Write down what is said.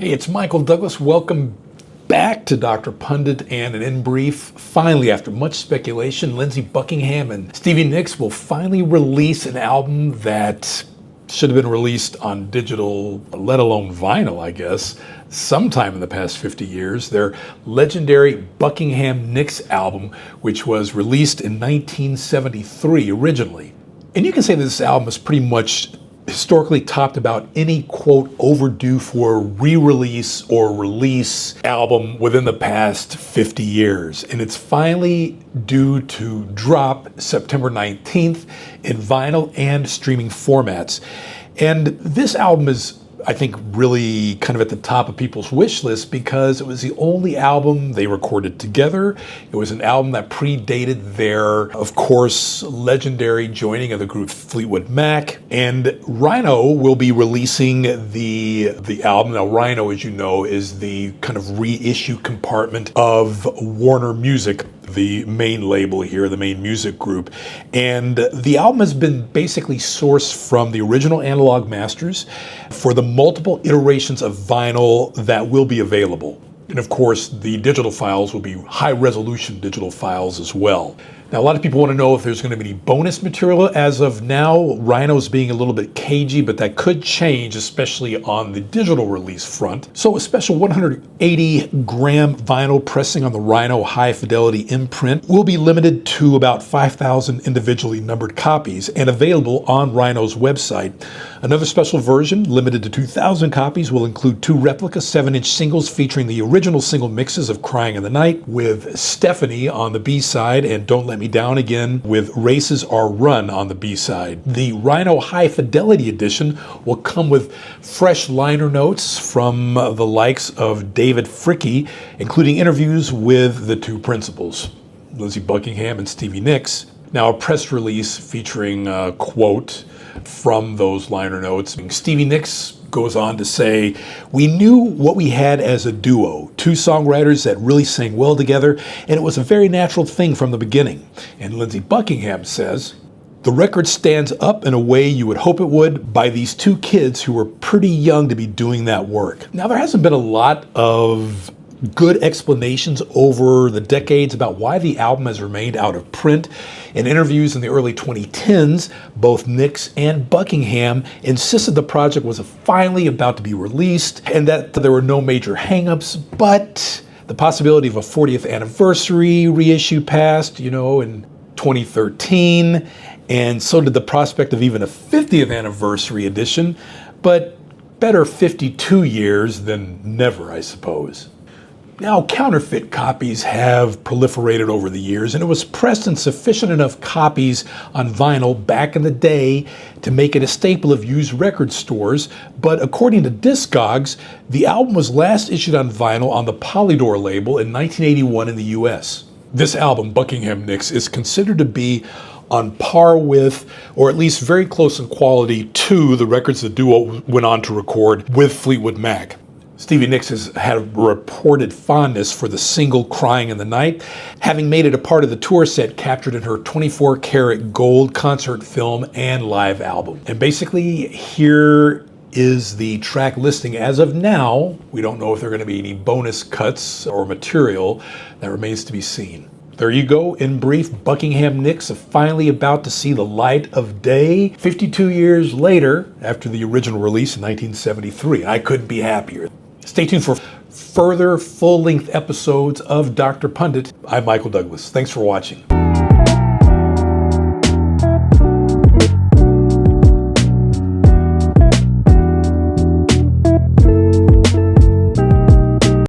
Hey, it's Michael Douglas. Welcome back to Dr. Pundit and an In Brief. Finally, after much speculation, Lindsey Buckingham and Stevie Nicks will finally release an album that should have been released on digital, let alone vinyl, I guess, sometime in the past 50 years. Their legendary Buckingham Nicks album, which was released in 1973 originally. And you can say that this album is pretty much historically topped about any, quote, overdue for re-release or release album within the past 50 years. And it's finally due to drop September 19th in vinyl and streaming formats. And this album is, I think, really kind of at the top of people's wish list because it was the only album they recorded together. It was an album that predated their, of course, legendary joining of the group Fleetwood Mac. And Rhino will be releasing the album. Now, Rhino, as you know, is the kind of reissue compartment of Warner Music, the main label here, the main music group. And the album has been basically sourced from the original analog masters for the multiple iterations of vinyl that will be available. And of course, the digital files will be high resolution digital files as well. Now, a lot of people want to know if there's going to be any bonus material. As of now, Rhino's being a little bit cagey, but that could change, especially on the digital release front. So a special 180-gram vinyl pressing on the Rhino high fidelity imprint will be limited to about 5,000 individually numbered copies and available on Rhino's website. Another special version, limited to 2,000 copies, will include two replica 7-inch singles featuring the original single mixes of Crying in the Night with Stephanie on the B-side and Don't Let Me Down Again with Races Are Run on the B-side. The Rhino High Fidelity Edition will come with fresh liner notes from the likes of David Fricke, including interviews with the two principals, Lindsey Buckingham and Stevie Nicks. Now, a press release featuring a quote from those liner notes. Stevie Nicks goes on to say, "We knew what we had as a duo, two songwriters that really sang well together, and it was a very natural thing from the beginning." And Lindsey Buckingham says, "The record stands up in a way you would hope it would by these two kids who were pretty young to be doing that work." Now, there hasn't been a lot of good explanations over the decades about why the album has remained out of print. In interviews in the early 2010s, both Nicks and Buckingham insisted the project was finally about to be released and that there were no major hangups, but the possibility of a 40th anniversary reissue passed, in 2013, and so did the prospect of even a 50th anniversary edition, but better 52 years than never, I suppose. Now, counterfeit copies have proliferated over the years, and it was pressed in sufficient enough copies on vinyl back in the day to make it a staple of used record stores. But according to Discogs, the album was last issued on vinyl on the Polydor label in 1981 in the US. This album, Buckingham Nicks, is considered to be on par with, or at least very close in quality to, the records the duo went on to record with Fleetwood Mac. Stevie Nicks has had a reported fondness for the single Crying in the Night, having made it a part of the tour set captured in her 24-karat gold concert film and live album. And basically, here is the track listing as of now. We don't know if there are going to be any bonus cuts or material. That remains to be seen. There you go. In brief, Buckingham Nicks are finally about to see the light of day 52 years later after the original release in 1973. I couldn't be happier. Stay tuned for further full-length episodes of Dr. Pundit. I'm Michael Douglas. Thanks for watching.